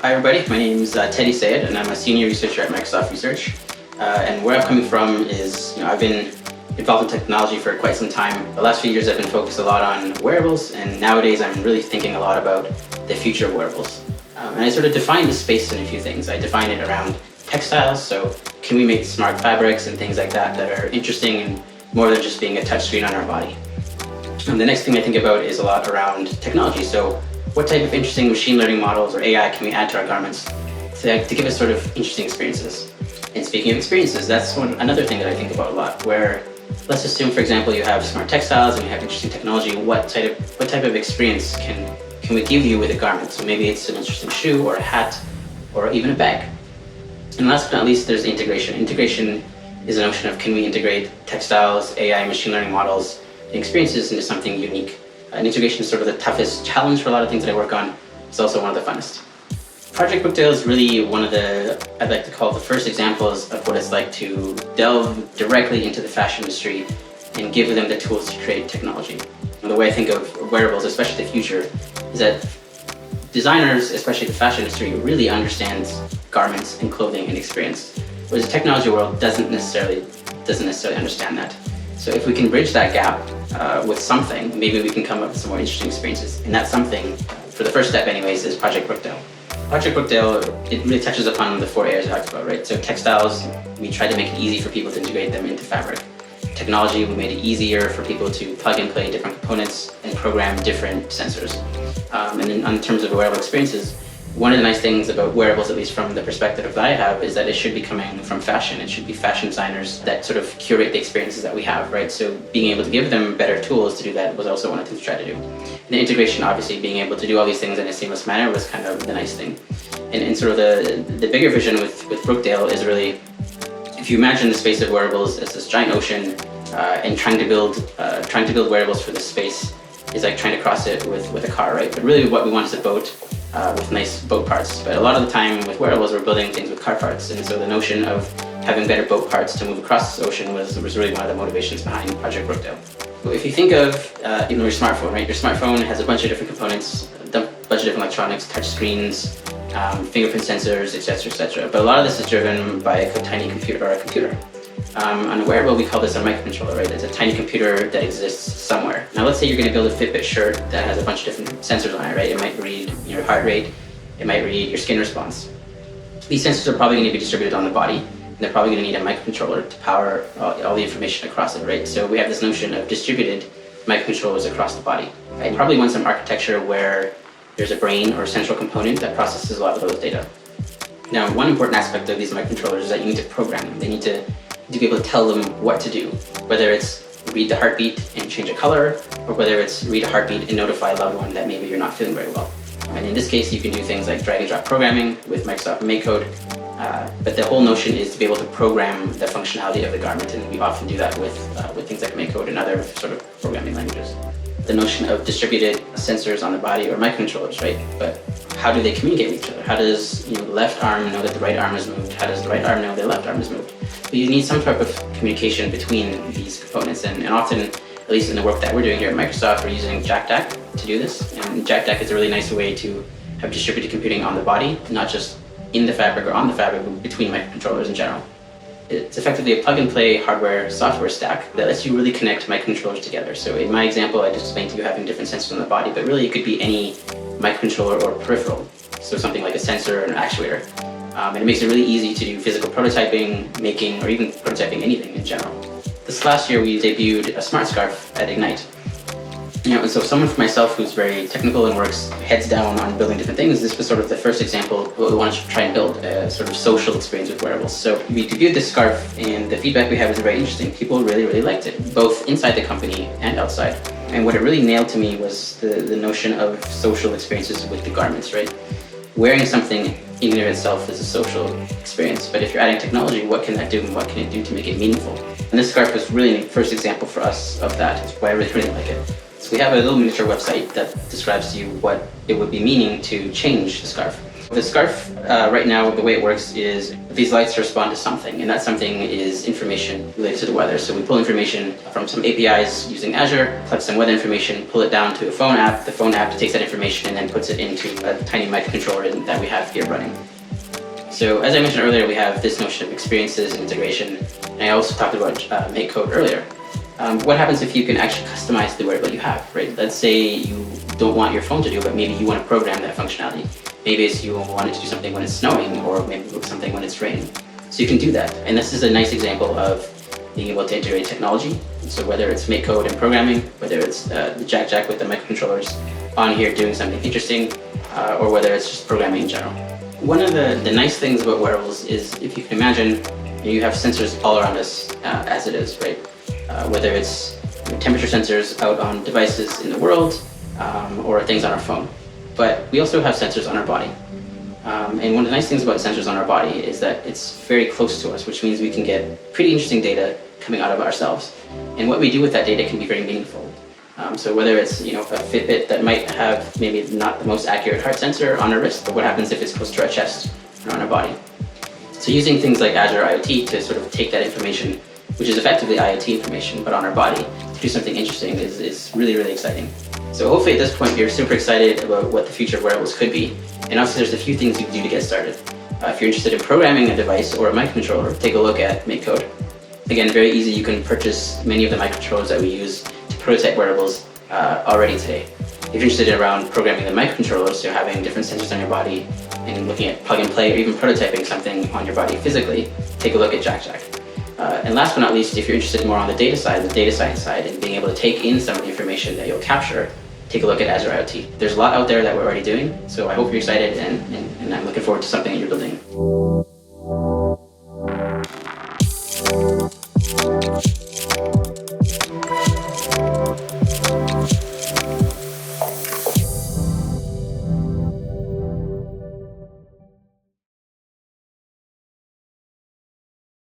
Hi everybody, my name is Teddy Sayed and I'm a senior researcher at Microsoft Research. And where I'm coming from is, I've been involved in technology for quite some time. The last few years I've been focused a lot on wearables, and nowadays I'm really thinking a lot about the future of wearables. And I sort of define the space in a few things. I define it around textiles, so can we make smart fabrics and things like that that are interesting and more than just being a touchscreen on our body. And the next thing I think about is a lot around technology. So what type of interesting machine learning models or AI can we add to our garments to give us sort of interesting experiences? And speaking of experiences, that's another thing that I think about a lot, where let's assume, for example, you have smart textiles and you have interesting technology. What type of experience can we give you with a garment? So maybe it's an interesting shoe or a hat or even a bag. And last but not least, there's integration. Integration is a notion of, can we integrate textiles, AI, machine learning models, and experiences into something unique. And integration is sort of the toughest challenge for a lot of things that I work on. It's also one of the funnest. Project Brookdale is really one of I'd like to call the first examples of what it's like to delve directly into the fashion industry and give them the tools to create technology. And the way I think of wearables, especially the future, is that designers, especially the fashion industry, really understands garments and clothing and experience, whereas the technology world doesn't necessarily understand that. So if we can bridge that gap with something, maybe we can come up with some more interesting experiences. And that something, for the first step anyways, is Project Brookdale. Project Brookdale, it really touches upon the 4 areas I talked about, right? So textiles, we tried to make it easy for people to integrate them into fabric. Technology, we made it easier for people to plug and play different components and program different sensors. And then in terms of wearable experiences, one of the nice things about wearables, at least from the perspective that I have, is that it should be coming from fashion. It should be fashion designers that sort of curate the experiences that we have, right? So being able to give them better tools to do that was also one of the things we tried to do. And the integration, obviously, being able to do all these things in a seamless manner was kind of the nice thing. And sort of the bigger vision with Brookdale is really, if you imagine the space of wearables as this giant ocean, and trying to build wearables for this space is like trying to cross it with a car, right? But really what we want is a boat with nice boat parts. But a lot of the time with wearables, we're building things with car parts. And so the notion of having better boat parts to move across this ocean was really one of the motivations behind Project Brookdale. So if you think of your smartphone, right? Your smartphone has a bunch of different components, a bunch of different electronics, touch screens, fingerprint sensors, etc., etc. But a lot of this is driven by a tiny computer or a computer. On a wearable, we call this a microcontroller, right? It's a tiny computer that exists somewhere. Now, let's say you're going to build a Fitbit shirt that has a bunch of different sensors on it, right? It might read your heart rate, it might read your skin response. These sensors are probably going to be distributed on the body, and they're probably going to need a microcontroller to power all the information across it, right? So we have this notion of distributed microcontrollers across the body. I probably want some architecture where there's a brain or a central component that processes a lot of those data. Now, one important aspect of these microcontrollers is that you need to program them. They need to be able to tell them what to do, whether it's read the heartbeat and change a color, or whether it's read a heartbeat and notify a loved one that maybe you're not feeling very well. And in this case, you can do things like drag and drop programming with Microsoft MakeCode, but the whole notion is to be able to program the functionality of the garment, and we often do that with things like MakeCode and other sort of programming languages. The notion of distributed sensors on the body or microcontrollers, right? But how do they communicate with each other? How does the left arm know that the right arm is moved? How does the right arm know the left arm is moved? So you need some type of communication between these components, and often, at least in the work that we're doing here at Microsoft, we're using JackDack to do this. And JackDack is a really nice way to have distributed computing on the body, not just in the fabric or on the fabric, but between microcontrollers in general. It's effectively a plug-and-play hardware-software stack that lets you really connect microcontrollers together. So in my example, I just explained to you having different sensors on the body, but really it could be any microcontroller or peripheral. So something like a sensor or an actuator. And it makes it really easy to do physical prototyping, making, or even prototyping anything in general. This last year, we debuted a smart scarf at Ignite. And so someone for myself who's very technical and works heads down on building different things, this was sort of the first example of what we wanted to try and build, a sort of social experience with wearables. So we debuted this scarf, and the feedback we had was very interesting. People really, really liked it, both inside the company and outside. And what it really nailed to me was the notion of social experiences with the garments, right? Wearing something in and of itself is a social experience, but if you're adding technology, what can that do and what can it do to make it meaningful? And this scarf was really the first example for us of that. It's why I really, really like it. So we have a little miniature website that describes to you what it would be meaning to change the scarf. The scarf, right now, the way it works is these lights respond to something, and that something is information related to the weather. So we pull information from some APIs using Azure, collect some weather information, pull it down to a phone app. The phone app takes that information and then puts it into a tiny microcontroller that we have here running. So as I mentioned earlier, we have this notion of experiences and integration, and I also talked about make code earlier. What happens if you can actually customize the wearable you have, right? Let's say you don't want your phone to do, but maybe you want to program that functionality. Maybe it's you want it to do something when it's snowing, or maybe something when it's raining. So you can do that. And this is a nice example of being able to integrate technology. So whether it's make code and programming, whether it's the Jack with the microcontrollers on here doing something interesting, or whether it's just programming in general. One of the nice things about wearables is, if you can imagine, you have sensors all around us as it is, right? Whether it's temperature sensors out on devices in the world, or things on our phone. But we also have sensors on our body. And one of the nice things about sensors on our body is that it's very close to us, which means we can get pretty interesting data coming out of ourselves. And what we do with that data can be very meaningful. So whether it's a Fitbit that might have maybe not the most accurate heart sensor on our wrist, but what happens if it's close to our chest or on our body? So using things like Azure IoT to sort of take that information, which is effectively IoT information, but on our body, to do something interesting is really, really exciting. So hopefully at this point you're super excited about what the future of wearables could be. And obviously there's a few things you can do to get started. If you're interested in programming a device or a microcontroller, take a look at Make Code. Again, very easy. You can purchase many of the microcontrollers that we use to prototype wearables already today. If you're interested around programming the microcontrollers, so having different sensors on your body and looking at plug and play or even prototyping something on your body physically, take a look at Jack. And last but not least, if you're interested more on the data side, the data science side, and being able to take in some of the information that you'll capture, take a look at Azure IoT. There's a lot out there that we're already doing, so I hope you're excited, and I'm looking forward to something that you're building.